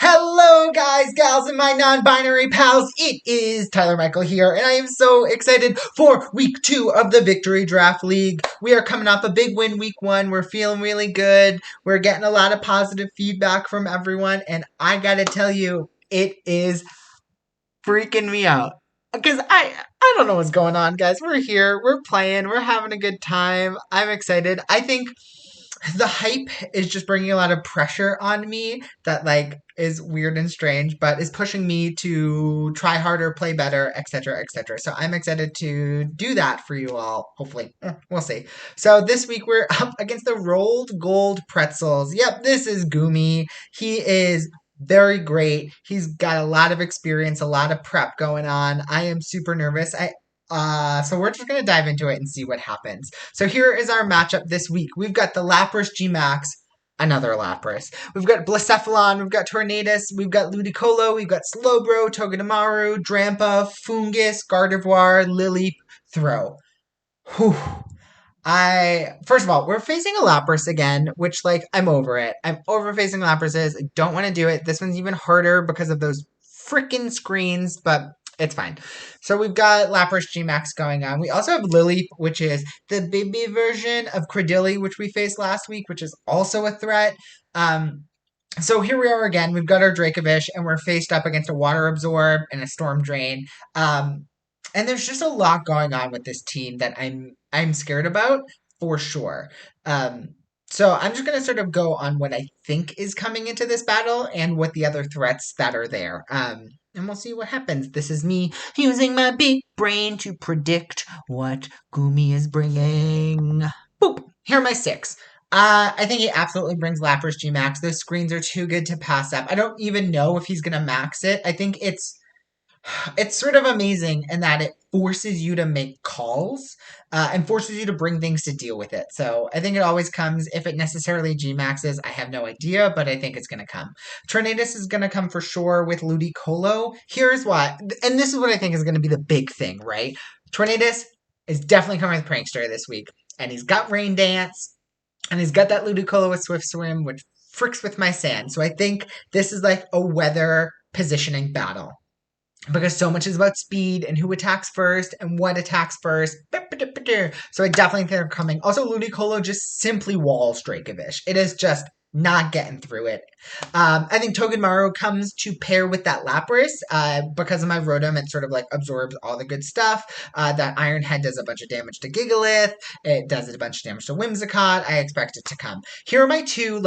Hello, guys, gals, and my non-binary pals. It is Tyler Michael here, and I am so excited for week 2 of the Victory Draft League. We are coming off a big win week 1. We're feeling really good. We're getting a lot of positive feedback from everyone, and I gotta tell you, it is freaking me out. Because I don't know what's going on, guys. We're here, we're playing, we're having a good time. I'm excited. I think the hype is just bringing a lot of pressure on me that is weird and strange, but is pushing me to try harder, play better, etc., etc. So I'm excited to do that for you all. Hopefully, we'll see. So this week we're up against the Rolled Gold Pretzels. Yep, this is Gumi. He is very great. He's got a lot of experience, a lot of prep going on. I am super nervous. So we're just going to dive into it and see what happens. So here is our matchup this week. We've got the Lapras G-Max, another Lapras. We've got Blacephalon, we've got Tornadus, we've got Ludicolo, we've got Slowbro, Togedemaru, Drampa, Fungus, Gardevoir, Lileep, Throw. Whew. First of all, we're facing a Lapras again, which, I'm over it. I'm over facing Laprases. I don't want to do it. This one's even harder because of those freaking screens, but it's fine. So we've got Lapras G-Max going on. We also have Lileep, which is the baby version of Credilli, which we faced last week, which is also a threat. So here we are again. We've got our Dracovish, and we're faced up against a Water Absorb and a Storm Drain. And there's just a lot going on with this team that I'm scared about for sure. So I'm just going to sort of go on what I think is coming into this battle and what the other threats that are there. And we'll see what happens. This is me using my big brain to predict what Gumi is bringing. Boop! Here are my 6. I think he absolutely brings Lapras G-Max. Those screens are too good to pass up. I don't even know if he's going to max it. I think it's sort of amazing in that it forces you to make calls and forces you to bring things to deal with it. So I think it always comes. If it necessarily G-Maxes, I have no idea, but I think it's going to come. Tornadus is going to come for sure with Ludicolo. Here's why, and this is what I think is going to be the big thing, right? Tornadus is definitely coming with Prankster this week, and he's got Rain Dance, and he's got that Ludicolo with Swift Swim, which fricks with my sand. So I think this is like a weather positioning battle, because so much is about speed and who attacks first and what attacks first. So I definitely think they're coming. Also, Ludicolo just simply walls Dracovish. It is just not getting through it. I think Togedemaru comes to pair with that Lapras. Because of my Rotom, it sort of absorbs all the good stuff. That Iron Head does a bunch of damage to Gigalith. It does a bunch of damage to Whimsicott. I expect it to come. Here are my 2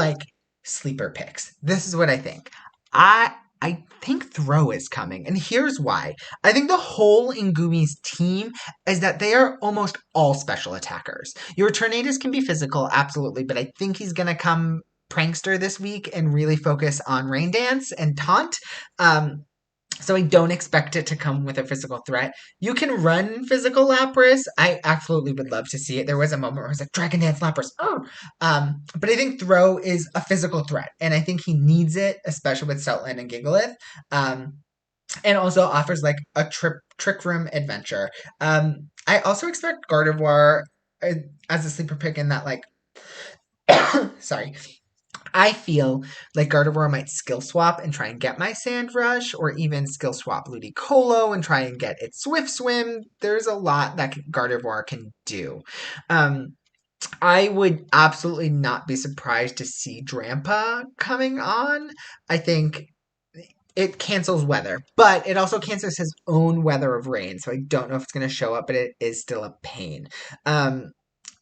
sleeper picks. This is what I think. I think Throw is coming, and here's why. I think the hole in Gumi's team is that they are almost all special attackers. Your Tornadus can be physical, absolutely, but I think he's going to come Prankster this week and really focus on Rain Dance and Taunt. So I don't expect it to come with a physical threat. You can run physical Lapras. I absolutely would love to see it. There was a moment where I was like, Dragon Dance Lapras. Oh! But I think Throw is a physical threat, and I think he needs it, especially with Stoutland and Gigalith. And also offers a trick room adventure. I also expect Gardevoir as a sleeper pick in that sorry. I feel like Gardevoir might skill swap and try and get my Sand Rush, or even skill swap Ludicolo and try and get its Swift Swim. There's a lot that Gardevoir can do. I would absolutely not be surprised to see Drampa coming on. I think it cancels weather, but it also cancels his own weather of rain, so I don't know if it's going to show up, but it is still a pain.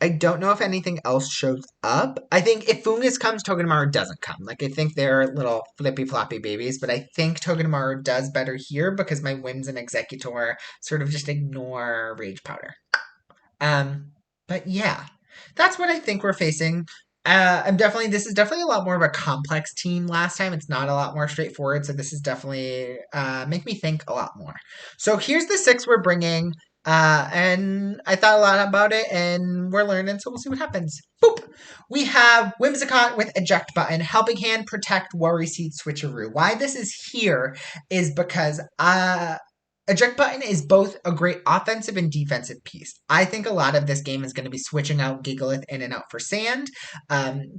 I don't know if anything else shows up. I think if Fungus comes, Togedemaru doesn't come. I think they're little flippy-floppy babies, but I think Togedemaru does better here because my Whims and Executor sort of just ignore Rage Powder. But yeah, that's what I think we're facing. This is definitely a lot more of a complex team last time. It's not a lot more straightforward, so this is definitely make me think a lot more. So here's the 6 we're bringing. And I thought a lot about it, and we're learning, so we'll see what happens. Boop! We have Whimsicott with Eject Button, Helping Hand, Protect, Worry Seed, Switcheroo. Why this is here is because Eject Button is both a great offensive and defensive piece. I think a lot of this game is going to be switching out Gigalith in and out for Sand,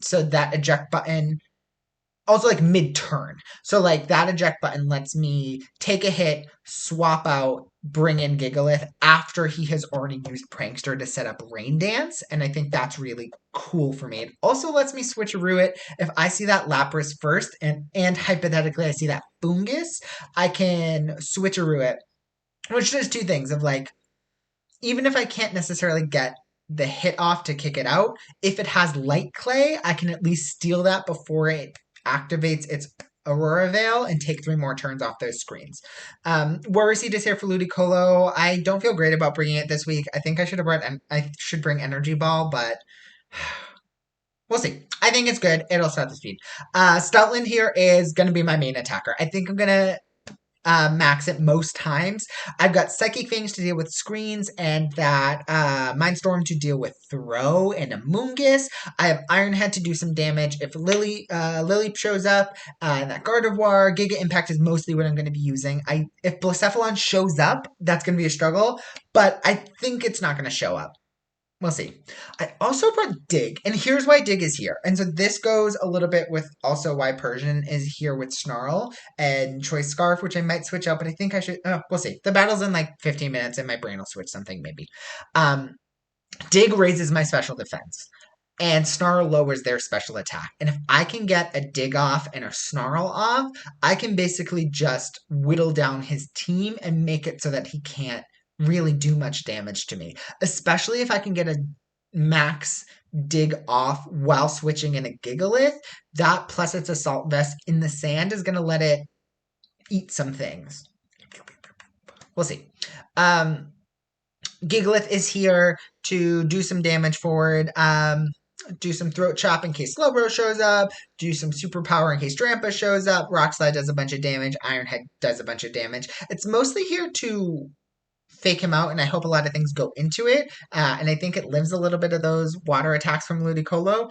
so that Eject Button also like mid-turn. So like that eject button lets me take a hit, swap out, bring in Gigalith after he has already used Prankster to set up Rain Dance, and I think that's really cool for me. It also lets me switcheroo it. If I see that Lapras first, and hypothetically I see that Fungus, I can switcheroo it, which does two things of like, even if I can't necessarily get the hit off to kick it out, if it has Light Clay, I can at least steal that before it activates its Aurora Veil and take 3 more turns off those screens. Worry Seed is here for Ludicolo. I don't feel great about bringing it this week. I think I should bring Energy Ball, but we'll see. I think it's good. It'll start the speed. Stoutland here is going to be my main attacker. I think I'm going to max it most times. I've got Psychic Fangs to deal with screens, and that Mindstorm to deal with throw and Amoonguss. I have Iron Head to do some damage if Lily shows up. That Gardevoir, Giga Impact is mostly what I'm going to be using. If Blacephalon shows up, that's going to be a struggle, but I think it's not going to show up. We'll see. I also brought Dig, and here's why Dig is here. And so this goes a little bit with also why Persian is here with Snarl and Choice Scarf, which I might switch out, but I think I should. We'll see. The battle's in like 15 minutes, and my brain will switch something maybe. Dig raises my special defense, and Snarl lowers their special attack. And if I can get a Dig off and a Snarl off, I can basically just whittle down his team and make it so that he can't really do much damage to me, especially if I can get a max Dig off while switching in a Gigalith. That plus its Assault Vest in the sand is going to let it eat some things. We'll see. Gigalith is here to do some damage forward. Do some Throat Chop in case Slowbro shows up. Do some Superpower in case Drampa shows up. Rock Slide does a bunch of damage. Iron Head does a bunch of damage. It's mostly here to fake him out, and I hope a lot of things go into it. And I think it lives a little bit of those water attacks from Ludicolo,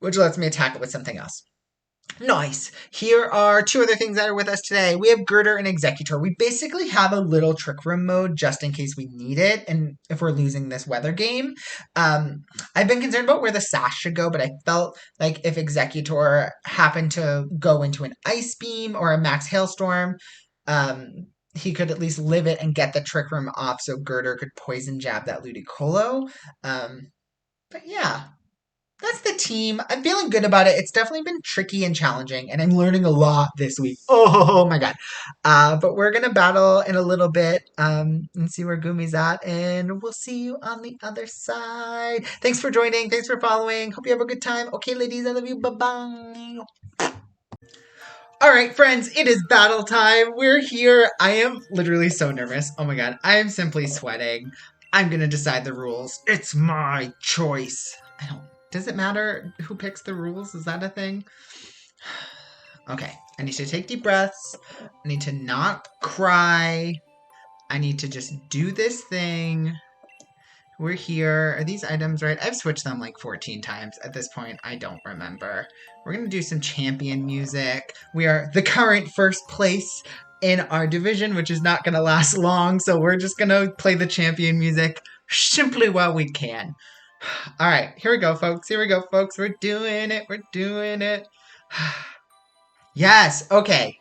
which lets me attack it with something else. Nice. Here are 2 other things that are with us today. We have Girder and Executor. We basically have a little Trick Room mode just in case we need it, and if we're losing this weather game. I've been concerned about where the Sash should go, but I felt like if Executor happened to go into an Ice Beam or a Max Hailstorm, he could at least live it and get the Trick Room off so Girder could Poison Jab that Ludicolo. But yeah, that's the team. I'm feeling good about it. It's definitely been tricky and challenging, and I'm learning a lot this week. Oh my god. But we're going to battle in a little bit and see where Gumi's at, and we'll see you on the other side. Thanks for joining. Thanks for following. Hope you have a good time. Okay, ladies, I love you. Bye-bye. All right, friends, it is battle time. We're here. I am literally so nervous. Oh my god, I am simply sweating. I'm gonna decide the rules. It's my choice. Does it matter who picks the rules? Is that a thing? Okay, I need to take deep breaths. I need to not cry. I need to just do this thing. We're here. Are these items right? I've switched them like 14 times. At this point, I don't remember. We're going to do some champion music. We are the current first place in our division, which is not going to last long. So we're just going to play the champion music simply while we can. All right, here we go, folks. Here we go, folks. We're doing it. We're doing it. Yes, okay.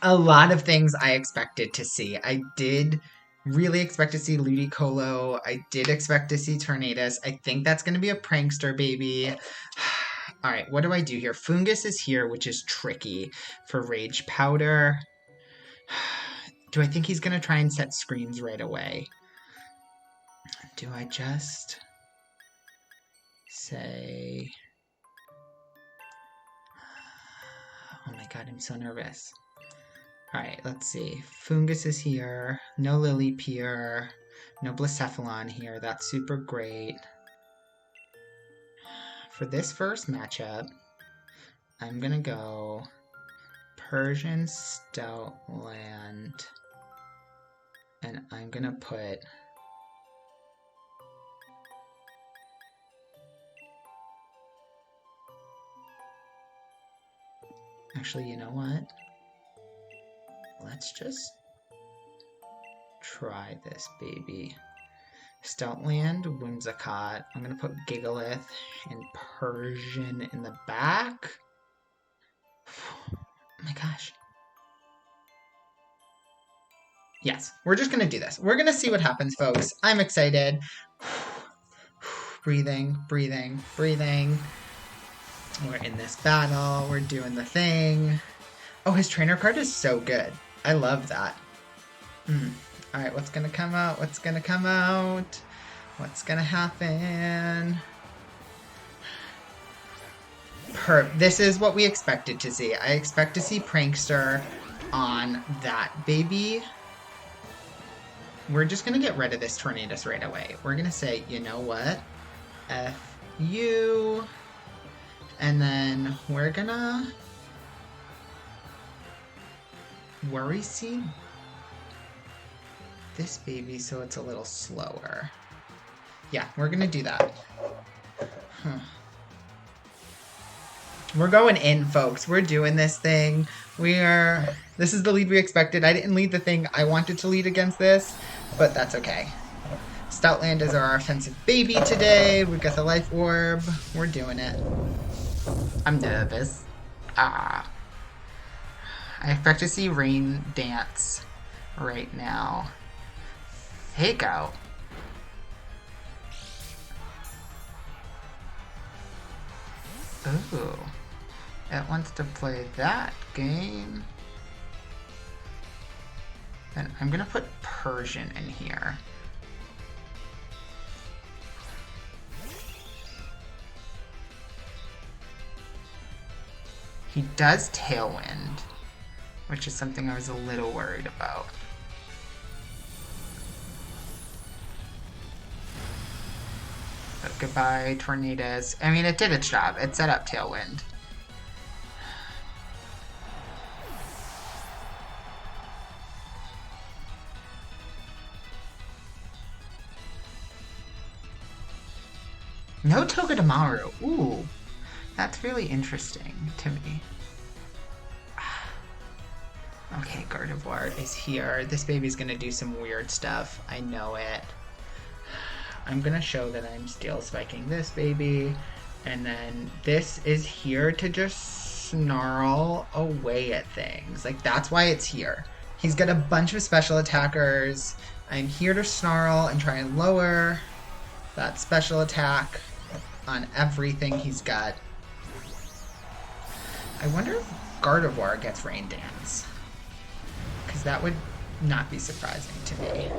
A lot of things I expected to see. I did really expect to see Ludicolo. I did expect to see Tornadus. I think that's going to be a Prankster, baby. All right, what do I do here? Fungus is here, which is tricky for Rage Powder. Do I think he's going to try and set screens right away? Do I just say... Oh my god, I'm so nervous. Alright, let's see. Fungus is here. No Lilypeer. No Blacephalon here. That's super great. For this first matchup, I'm gonna go Persian Stoutland. And I'm gonna put... Actually, you know what? Let's just try this, baby. Stoutland, Whimsicott. I'm going to put Gigalith and Persian in the back. Oh my gosh. Yes, we're just gonna do this. We're gonna see what happens, folks. I'm excited. Breathing, breathing, breathing. We're in this battle. We're doing the thing. Oh, his trainer card is so good. I love that. All right, what's gonna come out? What's gonna come out? What's gonna happen? This is what we expected to see. I expect to see Prankster on that baby. We're just gonna get rid of this Tornadus right away. We're gonna say, you know what? F you. And then we're gonna Worry Seed this baby so it's a little slower. Yeah, we're gonna do that. We're going in, folks. We're doing this thing. This is the lead we expected. I didn't lead the thing I wanted to lead against this, but that's okay. Stoutland is our offensive baby today. We've got the Life Orb. We're doing it. I'm nervous. I expect to see Rain Dance right now. Fake Out. Ooh. It wants to play that game. Then I'm gonna put Persian in here. He does Tailwind, which is something I was a little worried about. But goodbye, Tornadus. I mean, it did its job. It set up Tailwind. No Togedemaru. Ooh. That's really interesting to me. Okay, Gardevoir is here. This baby's gonna do some weird stuff. I know it. I'm gonna show that I'm steel spiking this baby. And then this is here to just snarl away at things. Like, that's why it's here. He's got a bunch of special attackers. I'm here to snarl and try and lower that special attack on everything he's got. I wonder if Gardevoir gets Rain Dance. Because that would not be surprising to me.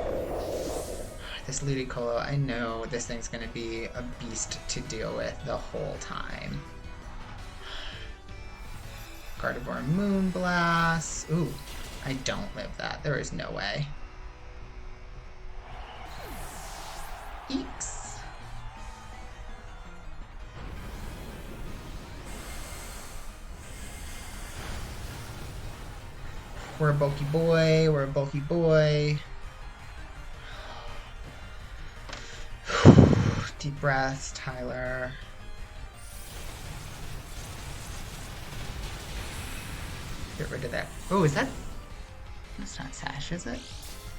This Ludicolo, I know this thing's going to be a beast to deal with the whole time. Gardevoir Moonblast. Ooh, I don't live that. There is no way. Eeks. We're a bulky boy. We're a bulky boy. Deep breaths, Tyler. Get rid of that. Oh, is that? That's not Sash, is it?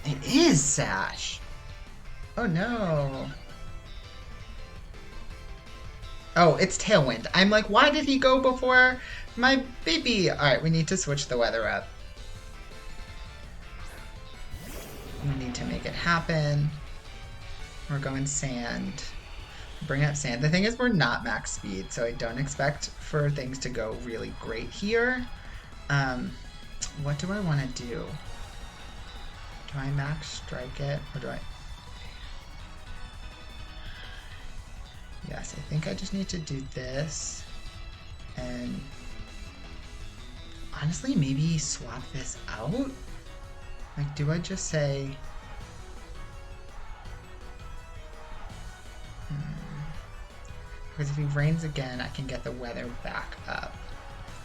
It is Sash. Oh no. Oh, it's Tailwind. I'm like, why did he go before my baby? All right, we need to switch the weather up. We need to make it happen. We're going Sand. Bring up Sand. The thing is, we're not max speed, so I don't expect for things to go really great here. What do I want to do? Do I max strike it, or do I? Yes, I think I just need to do this. And honestly, maybe swap this out? Like, do I just say... Because if he rains again, I can get the weather back up.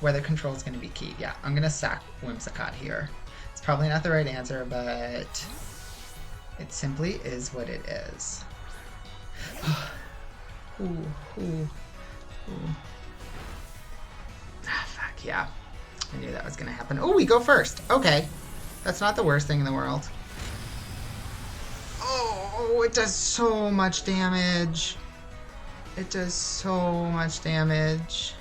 Weather control is going to be key. Yeah, I'm going to sack Whimsicott here. It's probably not the right answer, but it simply is what it is. Ooh, ooh, ooh. Ah, fuck, yeah. I knew that was going to happen. Oh, we go first. Okay. That's not the worst thing in the world. Oh, it does so much damage. It does so much damage.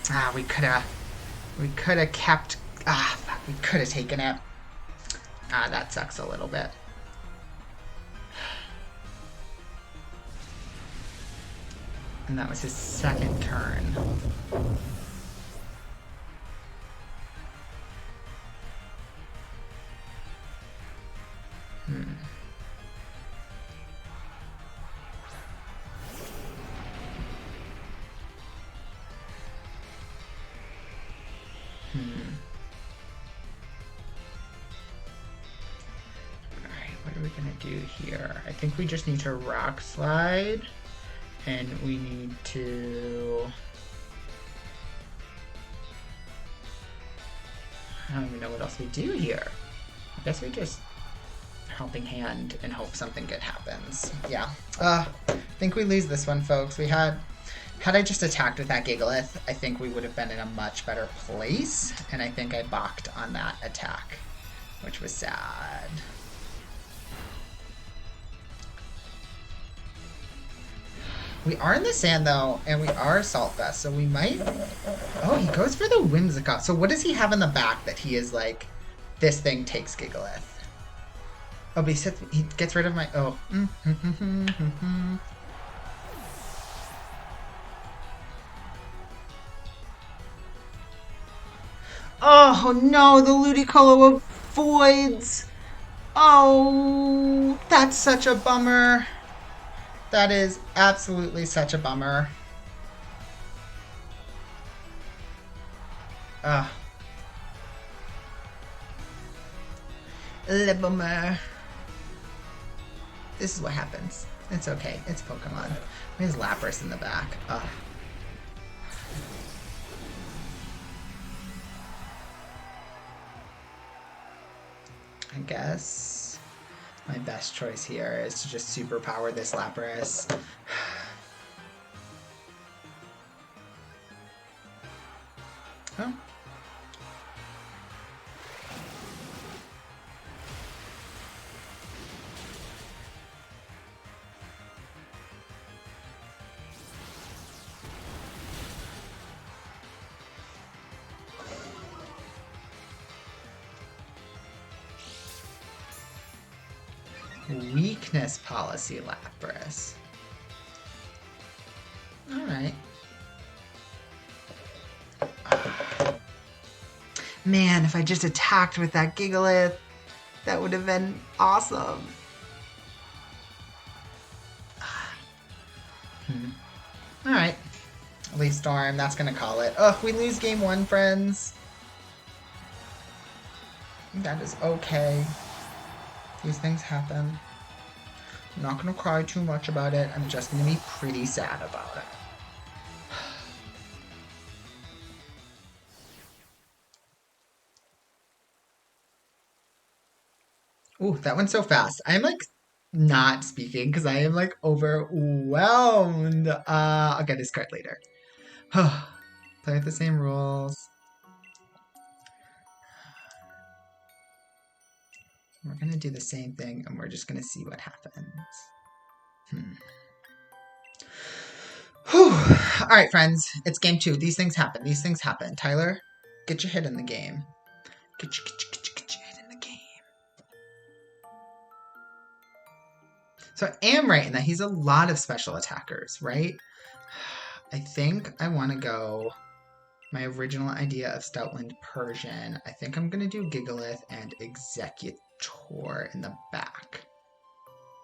Ah, we could have kept, fuck, we could have taken it. Ah, that sucks a little bit. And that was his second turn. Alright, what are we gonna do here? I think we just need to rock slide. And we need to... I don't even know what else we do here. I guess we just helping hand and hope something good happens. Yeah. I think we lose this one, folks. Had I just attacked with that Gigalith, I think we would have been in a much better place. And I think I balked on that attack, which was sad. We are in the sand, though, and we are Salt Vest, so we might... Oh, he goes for the Whimsicott. So what does he have in the back that he is like, this thing takes Gigalith? Oh, but he gets rid of my... Oh. Oh, no, the Ludicolo avoids. Oh, that's such a bummer. That is absolutely such a bummer. Le bummer. This is what happens. It's okay. It's Pokemon. There's Lapras in the back. Ugh. I guess my best choice here is to just superpower this Lapras. Oh. Weakness policy Lapras. Alright. Man, if I just attacked with that Gigalith, that would have been awesome. Alright. At least Storm, that's gonna call it. Ugh, we lose game 1, friends. That is okay. These things happen. I'm not gonna cry too much about it. I'm just gonna be pretty sad about it. Ooh, that went so fast. I'm like not speaking because I am like overwhelmed. I'll get his card later. Play with the same rules. We're gonna do the same thing and we're just gonna see what happens. Alright, friends. It's game 2. These things happen. These things happen. Tyler, get your head in the game. Get your head in the game. So I am right in that he's a lot of special attackers, right? I think I want to go my original idea of Stoutland Persian. I think I'm going to do Gigalith and Executor in the back.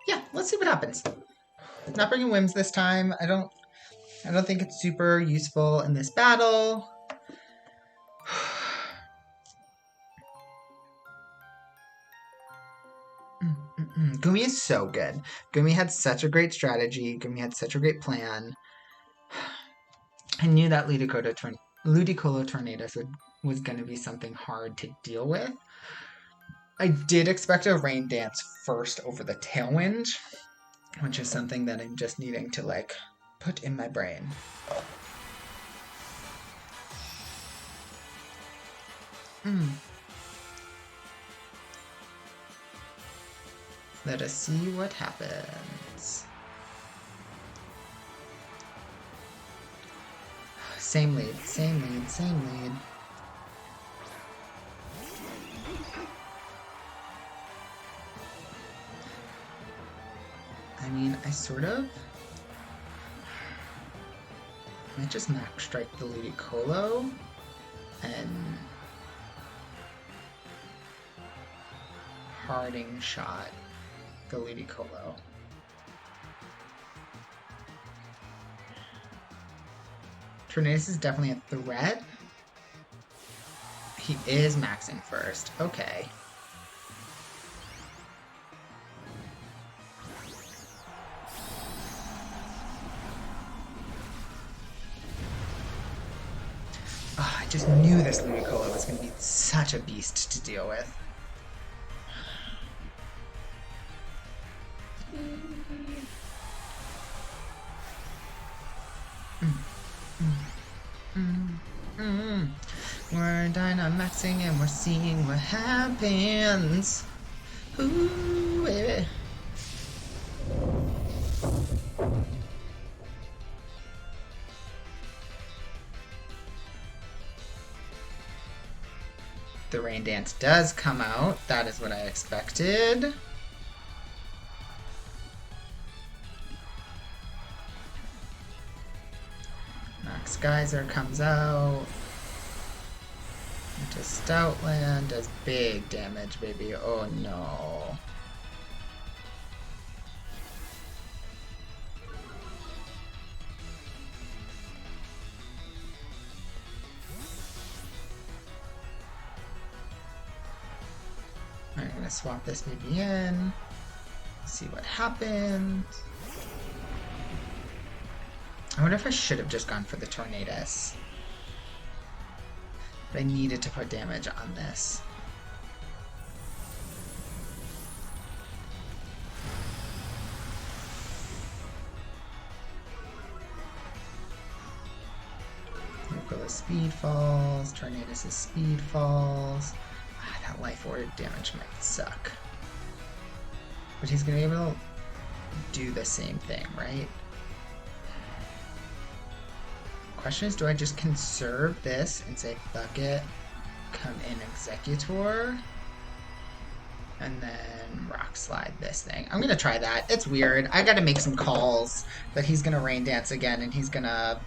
Yeah, let's see what happens. Not bringing Whims this time. I don't think it's super useful in this battle. Gumi is so good. Gumi had such a great strategy. Gumi had such a great plan. I knew that Ludicolo Tornadus was going to be something hard to deal with. I did expect a Rain Dance first over the Tailwind, which is something that I'm just needing to, like, put in my brain. Let us see what happens. Same lead, same lead, same lead. I mean, I sort of might just max strike the Ludicolo and harding shot the Ludicolo. Tornadus is definitely a threat. He is maxing first. Okay. Oh, I just knew this Ludicolo was going to be such a beast to deal with. We're Dynamaxing and we're seeing what happens. Ooh, baby. The Rain Dance does come out. That is what I expected. Max Geyser comes out. Into Stoutland does big damage, baby. Oh no. Alright, I'm gonna swap this baby in. See what happens. I wonder if I should have just gone for the Tornadus. But I needed to put damage on this. Ludicolo speed falls, Tornadus' speed falls. Ah, that life order damage might suck. But he's gonna be able to do the same thing, right? Question is, do I just conserve this and say fuck it, come in Executor, and then Rock Slide this thing? I'm gonna try that. It's weird. I gotta make some calls that he's gonna Rain Dance again and he's gonna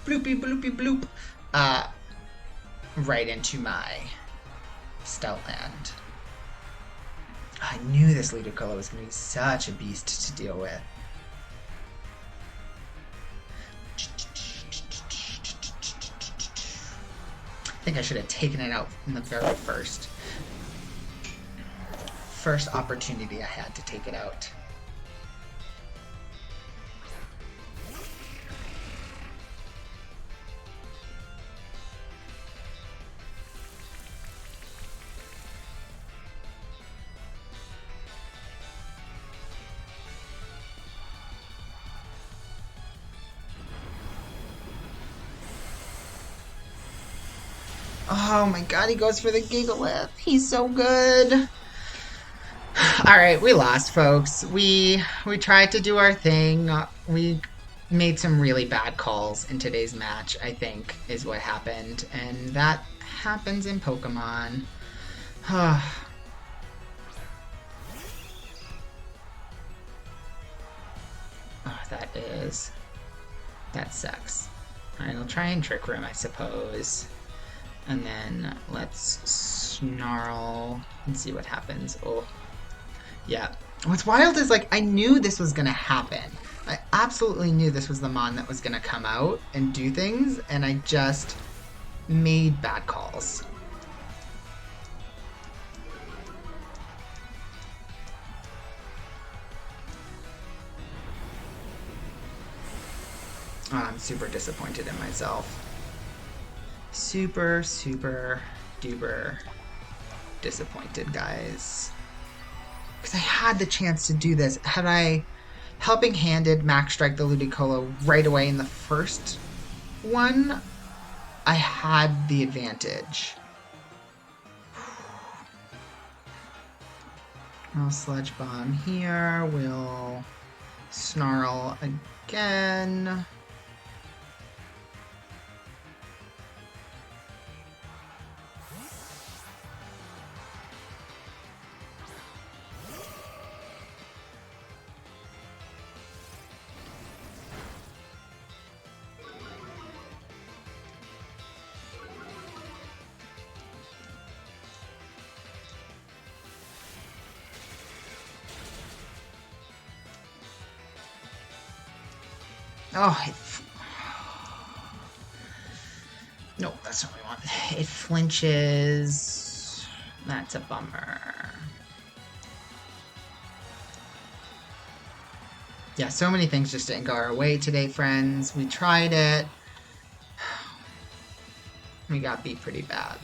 bloopy bloopy bloop right into my Stoutland. I knew this Ludicolo was gonna be such a beast to deal with. I think I should have taken it out in the very first opportunity I had to take it out. Oh my god, he goes for the Gigalith. He's so good. Alright, we lost, folks. We tried to do our thing. We made some really bad calls in today's match, I think, is what happened. And that happens in Pokemon. Oh, that sucks. Alright, I'll try and Trick Room, I suppose. And then let's Snarl and see what happens. Oh, yeah. What's wild is, like, I knew this was going to happen. I absolutely knew this was the Mon that was going to come out and do things, and I just made bad calls. Oh, I'm super disappointed in myself. Super, super duper disappointed, guys. Because I had the chance to do this. Had I helping handed Max Strike the Ludicolo right away in the first one, I had the advantage. I'll Sludge Bomb here. We'll Snarl again. Oh, no, that's not what we want. It flinches. That's a bummer. Yeah, so many things just didn't go our way today, friends. We tried it. We got beat pretty bad.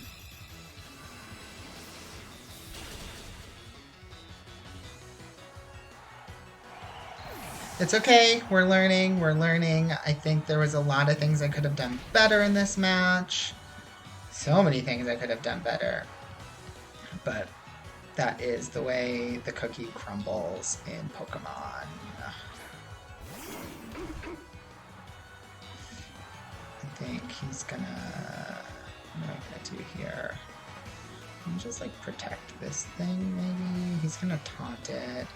It's okay. We're learning. We're learning. I think there was a lot of things I could have done better in this match. So many things I could have done better. But that is the way the cookie crumbles in Pokemon. I think he's gonna... What am I gonna do here? Can just like protect this thing, maybe? He's gonna taunt it.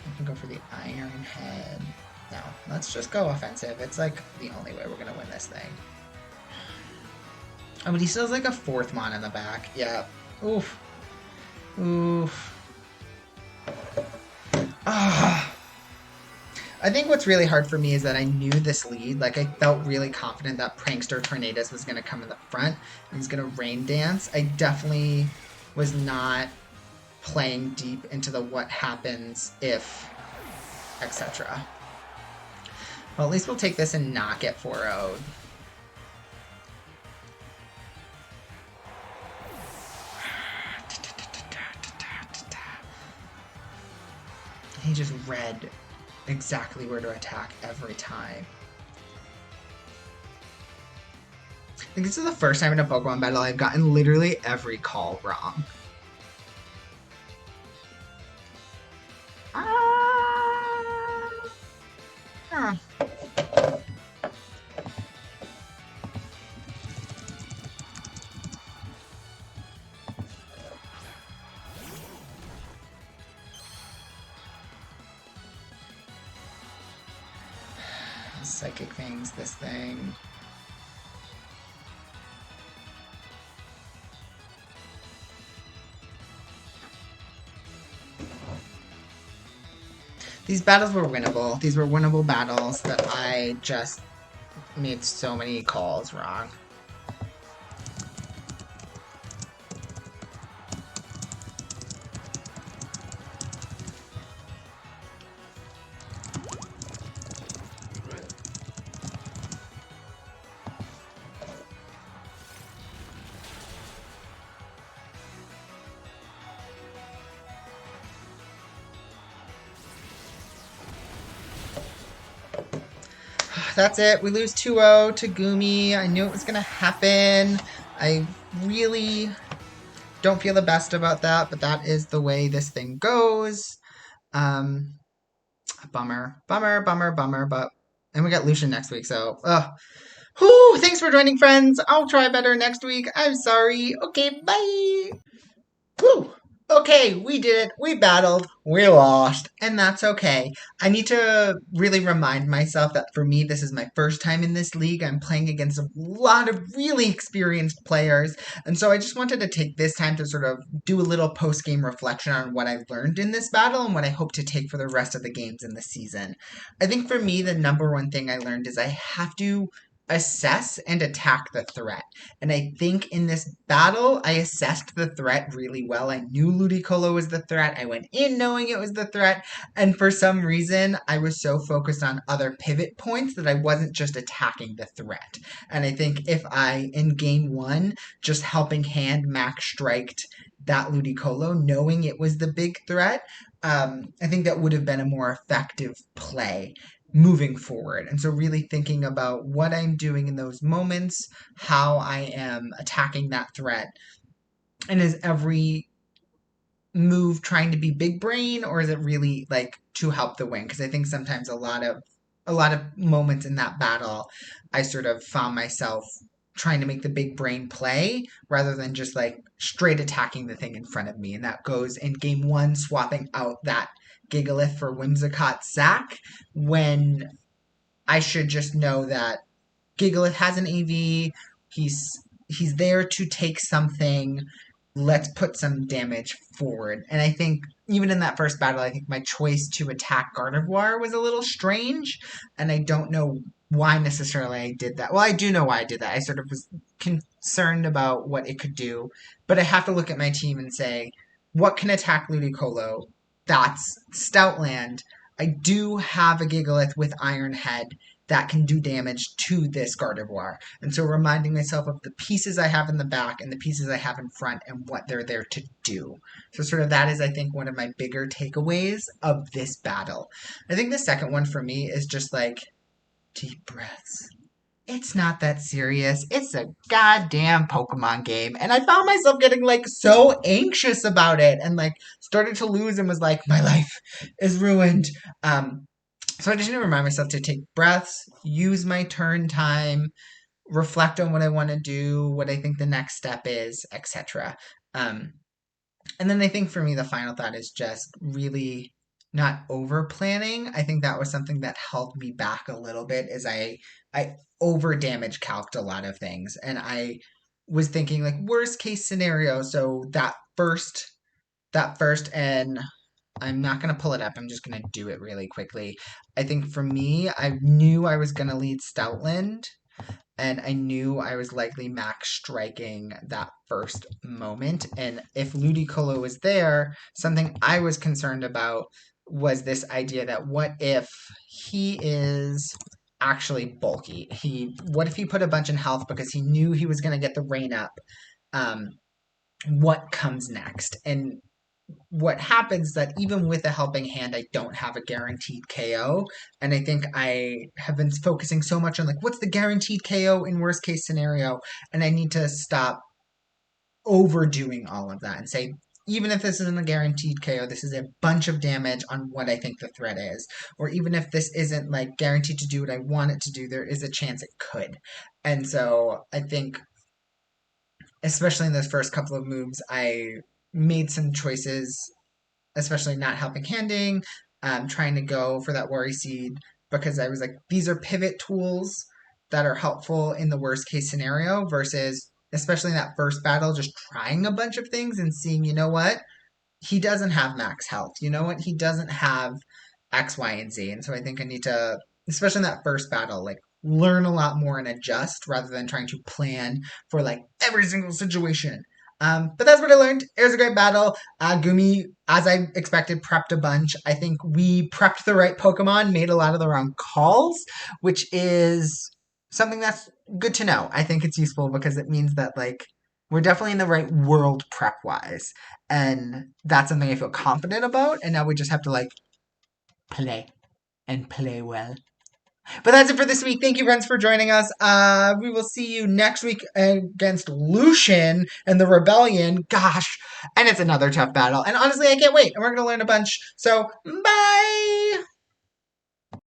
I can go for the Iron Head. No, let's just go offensive. It's like the only way we're gonna win this thing. Oh, but he still has like a 4th Mon in the back. Yeah. Oof. Oof. Ah. I think what's really hard for me is that I knew this lead. Like, I felt really confident that Prankster Tornadus was going to come in the front and he's going to Rain Dance. I definitely was not playing deep into the what happens if, etc. Well, at least we'll take this and not get 4-0'd. He just read exactly where to attack every time. I think this is the first time in a Pokemon battle I've gotten literally every call wrong. Psychic Fangs this thing. These battles were winnable. These were winnable battles that I just made so many calls wrong. That's it. We lose 2-0 to Gumi. I knew it was going to happen. I really don't feel the best about that, but that is the way this thing goes. Bummer. Bummer, bummer, bummer, but... And we got Lucian next week, so... Whew, thanks for joining, friends. I'll try better next week. I'm sorry. Okay, bye! Whew! Okay, we did it. We battled. We lost. And that's okay. I need to really remind myself that for me, this is my first time in this league. I'm playing against a lot of really experienced players. And so I just wanted to take this time to sort of do a little post-game reflection on what I learned in this battle and what I hope to take for the rest of the games in the season. I think for me, the number one thing I learned is I have to assess and attack the threat. And I think in this battle, I assessed the threat really well. I knew Ludicolo was the threat. I went in knowing it was the threat. And for some reason, I was so focused on other pivot points that I wasn't just attacking the threat. And I think if I, in game 1, just helping hand max striked that Ludicolo, knowing it was the big threat, I think that would have been a more effective play moving forward. And so really thinking about what I'm doing in those moments, how I am attacking that threat, and is every move trying to be big brain, or is it really like to help the win? Because I think sometimes a lot of moments in that battle, I sort of found myself trying to make the big brain play rather than just like straight attacking the thing in front of me. And that goes in game 1, swapping out that Gigalith for Whimsicott Sack when I should just know that Gigalith has an AV. He's there to take something. let's put some damage forward. And I think even in that first battle, I think my choice to attack Gardevoir was a little strange, and I don't know why necessarily I did that. Well, I do know why I did that. I sort of was concerned about what it could do, but I have to look at my team and say, what can attack Ludicolo? That's Stoutland. I do have a Gigalith with Iron Head that can do damage to this Gardevoir. And so reminding myself of the pieces I have in the back and the pieces I have in front and what they're there to do. So sort of that is, I think, one of my bigger takeaways of this battle. I think the second one for me is just like deep breaths. It's not that serious. It's a goddamn Pokemon game. And I found myself getting like so anxious about it and like started to lose and was like, my life is ruined. So I just need to remind myself to take breaths, use my turn time, reflect on what I want to do, what I think the next step is, etc. Um, and then I think for me, the final thought is just really not over planning. I think that was something that held me back a little bit as I over damage calced a lot of things. And I was thinking like worst case scenario. So that first and I'm not going to pull it up. I'm just going to do it really quickly. I think for me, I knew I was going to lead Stoutland, and I knew I was likely max striking that first moment. And if Ludicolo was there, something I was concerned about was this idea that what if he is actually bulky? What if he put a bunch in health because he knew he was going to get the rain up? Um, what comes next? And what happens that even with a helping hand, I don't have a guaranteed KO. And I think I have been focusing so much on like, what's the guaranteed KO in worst case scenario? And I need to stop overdoing all of that and say, even if this isn't a guaranteed KO, this is a bunch of damage on what I think the threat is. Or even if this isn't like guaranteed to do what I want it to do, there is a chance it could. And so I think, especially in those first couple of moves, I made some choices, especially not helping handing, trying to go for that worry seed because I was like, these are pivot tools that are helpful in the worst case scenario versus, especially in that first battle, just trying a bunch of things and seeing, you know what? He doesn't have max health. You know what? He doesn't have X, Y, and Z. And so I think I need to, especially in that first battle, like learn a lot more and adjust rather than trying to plan for like every single situation. But that's what I learned. It was a great battle. Gumi, as I expected, prepped a bunch. I think we prepped the right Pokemon, made a lot of the wrong calls, which is something that's good to know. I think it's useful because it means that like we're definitely in the right world prep wise. And that's something I feel confident about. And now we just have to like play and play well. But that's it for this week. Thank you, friends, for joining us. We will see you next week against Lucian and the Rebellion. Gosh, and it's another tough battle. And honestly, I can't wait. And we're going to learn a bunch. So, bye!